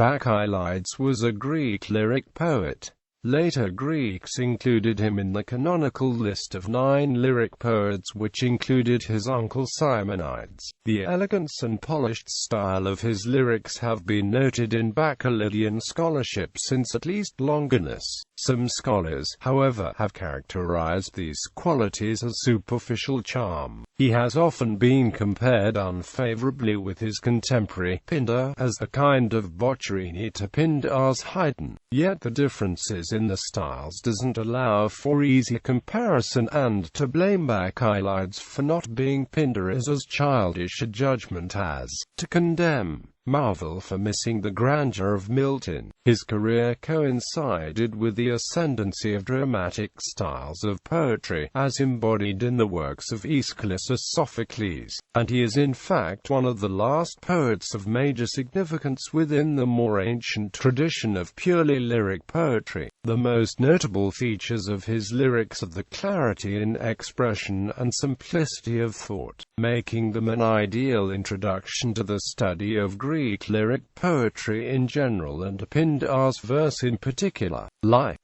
Bacchylides was a Greek lyric poet. Later Greeks included him in the canonical list of 9 lyric poets, which included his uncle Simonides. The elegance and polished style of his lyrics have been noted in Bacchylidean scholarship since at least Longinus. Some scholars, however, have characterized these qualities as superficial charm. He has often been compared unfavorably with his contemporary, Pindar, as a kind of Boccherini to Pindar's Haydn. Yet the differences in the styles doesn't allow for easy comparison, and to blame Bacchylides for not being Pindar is as childish a judgment as to condemn Marvell for missing the grandeur of Milton. His career coincided with the ascendancy of dramatic styles of poetry, as embodied in the works of Aeschylus or Sophocles, and he is in fact one of the last poets of major significance within the more ancient tradition of purely lyric poetry. The most notable features of his lyrics are the clarity in expression and simplicity of thought, making them an ideal introduction to the study of Greek lyric poetry in general and Pindar's verse in particular.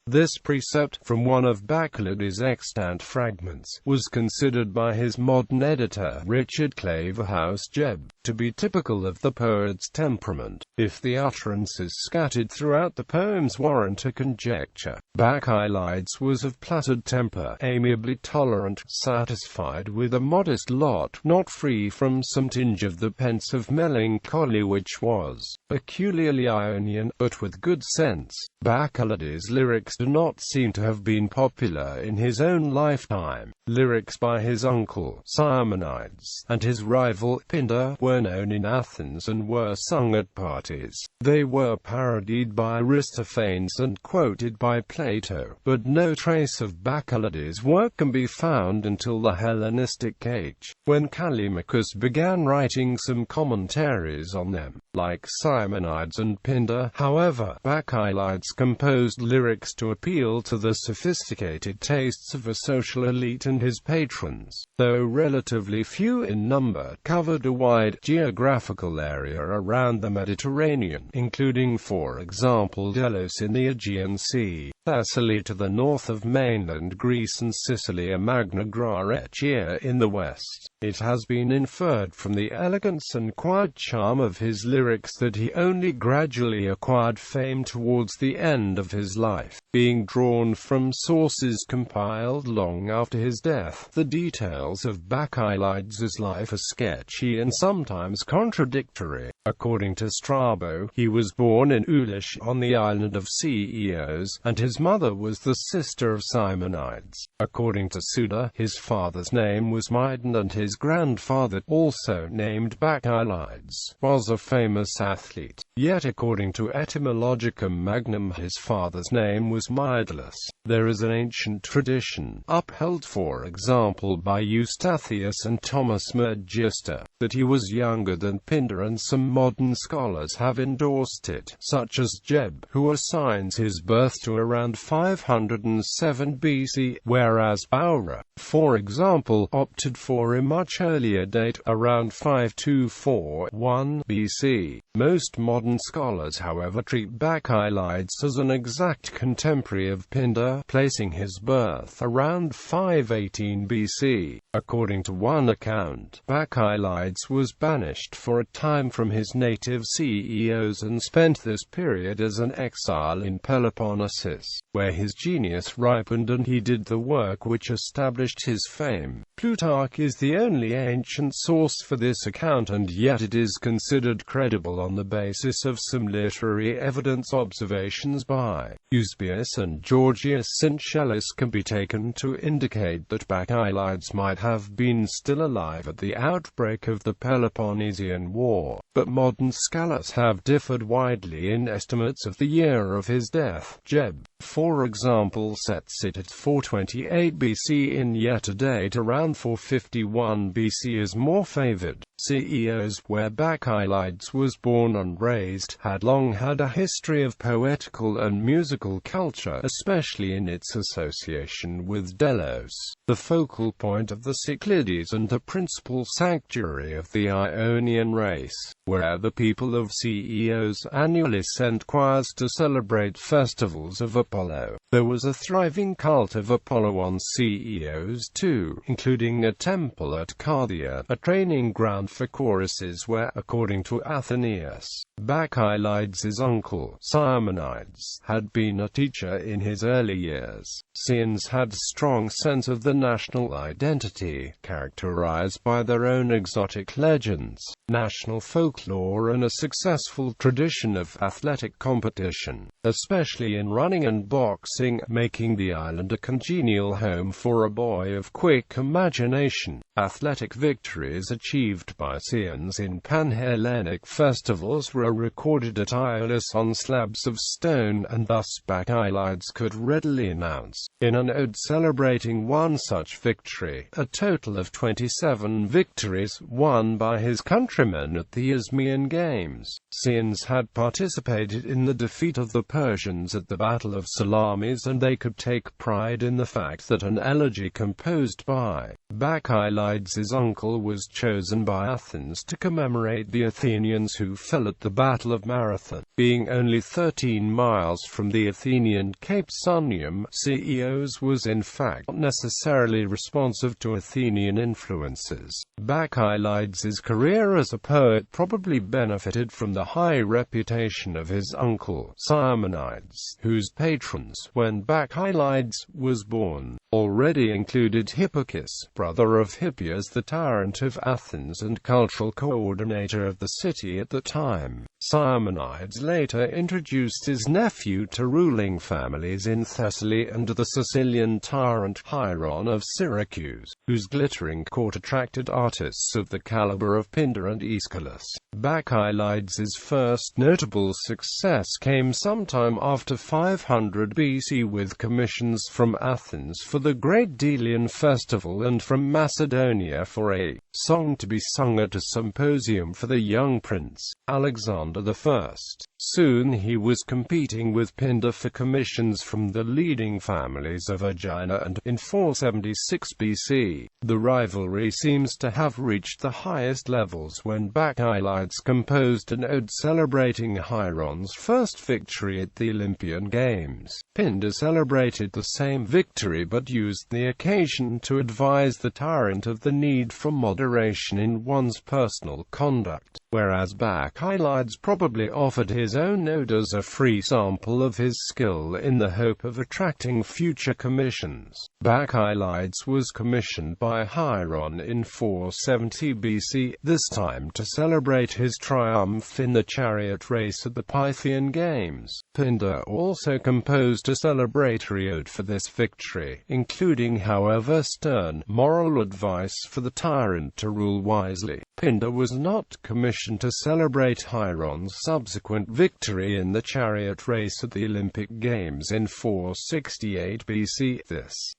This precept, from one of Bacchylides' extant fragments, was considered by his modern editor, Richard Claverhouse-Jebb, to be typical of the poet's temperament. If the utterances scattered throughout the poems warrant a conjecture, Bacchylides was of placid temper, amiably tolerant, satisfied with a modest lot, not free from some tinge of the pensive melancholy which was peculiarly Ionian, but with good sense. Bacchylides' lyrics do not seem to have been popular in his own lifetime. Lyrics by his uncle, Simonides, and his rival, Pindar, were known in Athens and were sung at parties. They were parodied by Aristophanes and quoted by Plato, but no trace of Bacchylides' work can be found until the Hellenistic age, when Callimachus began writing some commentaries on them. Like Simonides and Pindar, however, Bacchylides composed lyrics to appeal to the sophisticated tastes of a social elite and his patrons. Though relatively few in number, covered a wide geographical area around the Mediterranean, including for example Delos in the Aegean Sea, Thessaly to the north of mainland Greece, and Sicilia Magna Graecia in the west. It has been inferred from the elegance and quiet charm of his lyrics that he only gradually acquired fame towards the end of his life, being drawn from sources compiled long after his death. The details of Bacchylides' life are sketchy and sometimes contradictory. According to Strabo, he was born in Ulish, on the island of Ceos, and his mother was the sister of Simonides. According to Suda, his father's name was Mydon, and his grandfather, also named Bacchylides, was a famous athlete. Yet according to Etymologicum Magnum, his father's name was Mydalus. There is an ancient tradition, upheld for example by Eustathius and Thomas Magister, that he was younger than Pindar, and some modern scholars have endorsed it, such as Jebb, who assigns his birth to around 507 BC, whereas Bowra, for example, opted for a much earlier date, around 5241 BC. Most modern scholars, however, treat Bacchylides as an exact contemporary of Pindar, placing his birth around 518 BC. According to one account, Bacchylides was banished for a time from his native Ceos and spent this period as an exile in Peloponnesus, where his genius ripened and he did the work which established his fame. Plutarch is the only ancient source for this account, and yet it is considered credible on the basis of some literary evidence. Observations by Eusebius and Georgius Syncellus can be taken to indicate that Bacchylides might have been still alive at the outbreak of the Peloponnesian War, but modern scholars have differed widely in estimates of the year of his death. Jebb, for example, sets it at 428 BC in, yet a date around 451 BC is more favored. CEOs, where Bacchylides was born and raised, had long had a history of poetical and musical culture, especially in its association with Delos, the focal point of the Cyclades and the principal sanctuary of the Ionian race, where the people of CEOs annually sent choirs to celebrate festivals of Apollo. There was a thriving cult of Apollo on CEOs too, including a temple at Cardia, a training ground for choruses where, according to Athenaeus, Bacchylides' uncle, Simonides, had been a teacher in his early years. Cians had a strong sense of the national identity, characterized by their own exotic legends, national folklore and a successful tradition of athletic competition, especially in running and boxing, making the island a congenial home for a boy of quick imagination. Athletic victories achieved by Cians in Pan-Hellenic festivals were recorded at Iolus on slabs of stone, and thus Bacchylides could readily announce, in an ode celebrating one such victory, a total of 27 victories won by his countrymen at the Isthmian Games. Cians had participated in the defeat of the Persians at the Battle of Salamis, and they could take pride in the fact that an elegy composed by Bacchylides' uncle was chosen by Athens to commemorate the Athenians who fell at the Battle of Marathon. Being only 13 miles from the Athenian Cape Sunium, CEOs was in fact not necessarily responsive to Athenian influences. Bacchylides' career as a poet probably benefited from the high reputation of his uncle, Simonides, whose patrons, when Bacchylides was born, already included Hippocus, brother of Hippias the tyrant of Athens and cultural coordinator of the city at the time. Simonides later introduced his nephew to ruling families in Thessaly and the Sicilian tyrant Hieron of Syracuse, whose glittering court attracted artists of the caliber of Pindar and Aeschylus. Bacchylides' first notable success came sometime after 500 BC with commissions from Athens for the Great Delian Festival and from Macedonia for a song to be sung at a symposium for the young prince, Alexander I. Soon he was competing with Pindar for commissions from the leading families of Aegina, and, in 476 BC, the rivalry seems to have reached the highest levels when Bacchylides composed an ode celebrating Hieron's first victory at the Olympian Games. Pindar celebrated the same victory but used the occasion to advise the tyrant of the need for moderation in one's personal conduct, whereas Bacchylides probably offered his own ode as a free sample of his skill in the hope of attracting future commissions. Bacchylides was commissioned by Hieron in 470 BC, this time to celebrate his triumph in the chariot race at the Pythian Games. Pindar also composed a celebratory ode for this victory, including, however, stern moral advice for the tyrant to rule wisely. Pindar was not commissioned to celebrate Hieron's subsequent victory in the chariot race at the Olympic Games in 468 BC.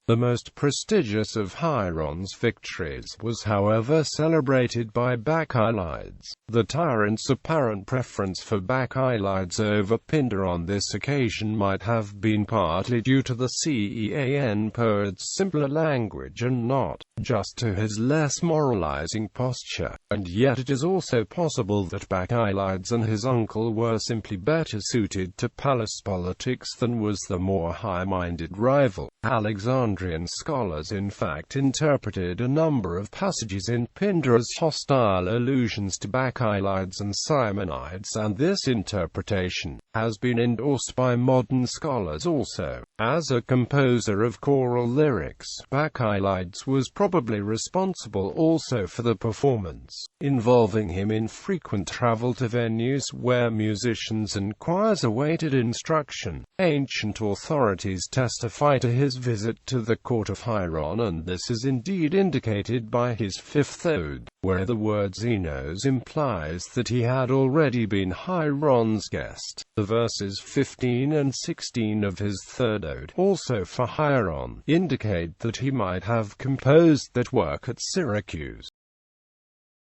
The most prestigious of Hieron's victories, was however celebrated by Bacchylides. The tyrant's apparent preference for Bacchylides over Pindar on this occasion might have been partly due to the CEAN poet's simpler language and not just to his less moralizing posture. And yet it is also possible that Bacchylides and his uncle were simply better suited to palace politics than was the more high-minded rival. Alexandrian scholars in fact interpreted a number of passages in Pindar as hostile allusions to Bacchylides and Simonides, and this interpretation has been endorsed by modern scholars also. As a composer of choral lyrics, Bacchylides was probably responsible also for the performance, involving him in frequent travel to venues where musicians and choirs awaited instruction. Ancient authorities testify to his visit to the court of Hieron, and this is indeed indicated by his fifth ode, where the word xenos implies that he had already been Hieron's guest. The verses 15 and 16 of his third ode, also for Hieron, indicate that he might have composed that work at Syracuse.